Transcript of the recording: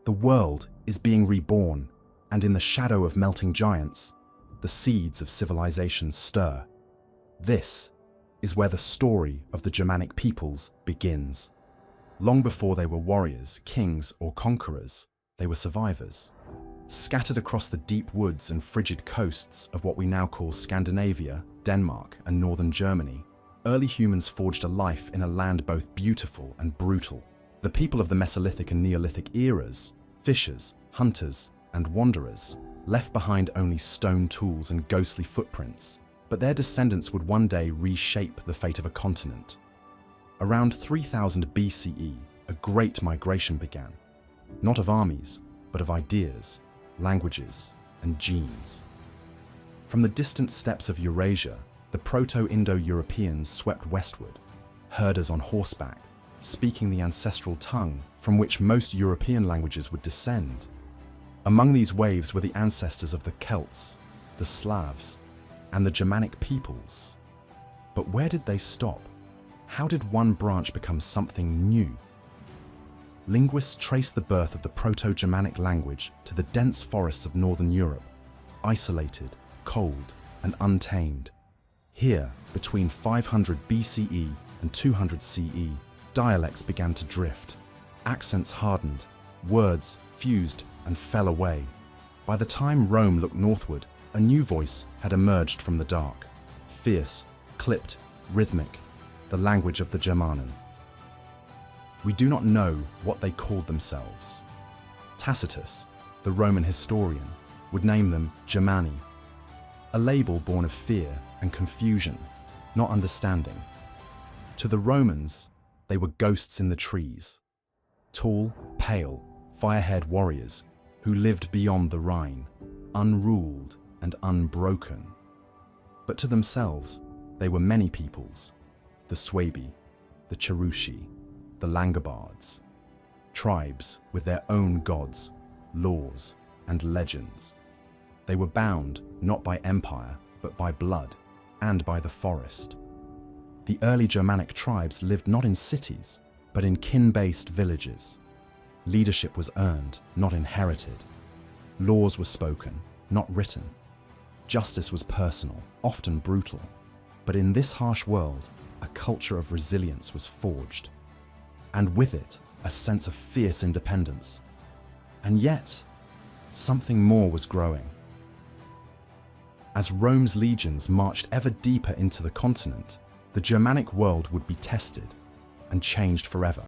The world is being reborn, and in the shadow of melting giants, the seeds of civilization stir. This is where the story of the Germanic peoples begins. Long before they were warriors, kings, or conquerors, they were survivors. Scattered across the deep woods and frigid coasts of what we now call Scandinavia, Denmark, and northern Germany, early humans forged a life in a land both beautiful and brutal. The people of the Mesolithic and Neolithic eras, fishers, hunters, and wanderers, left behind only stone tools and ghostly footprints, but their descendants would one day reshape the fate of a continent. Around 3000 BCE, a great migration began, not of armies, but of ideas, languages, and genes. From the distant steppes of Eurasia, the Proto-Indo-Europeans swept westward, herders on horseback, speaking the ancestral tongue from which most European languages would descend. Among these waves were the ancestors of the Celts, the Slavs, and the Germanic peoples. But where did they stop? How did one branch become something new? Linguists trace the birth of the Proto-Germanic language to the dense forests of northern Europe, isolated, cold, and untamed. Here, between 500 BCE and 200 CE, dialects began to drift. Accents hardened, words fused and fell away. By the time Rome looked northward, a new voice had emerged from the dark. Fierce, clipped, rhythmic, the language of the Germanen. We do not know what they called themselves. Tacitus, the Roman historian, would name them Germani, a label born of fear and confusion, not understanding. To the Romans, they were ghosts in the trees, tall, pale, fire-haired warriors who lived beyond the Rhine, unruled and unbroken. But to themselves, they were many peoples: the Suebi, the Cherushi, the Langobards, tribes with their own gods, laws, and legends. They were bound not by empire, but by blood and by the forest. The early Germanic tribes lived not in cities, but in kin-based villages. Leadership was earned, not inherited. Laws were spoken, not written. Justice was personal, often brutal. But in this harsh world, a culture of resilience was forged, and with it, a sense of fierce independence. And yet, something more was growing. As Rome's legions marched ever deeper into the continent, the Germanic world would be tested and changed forever.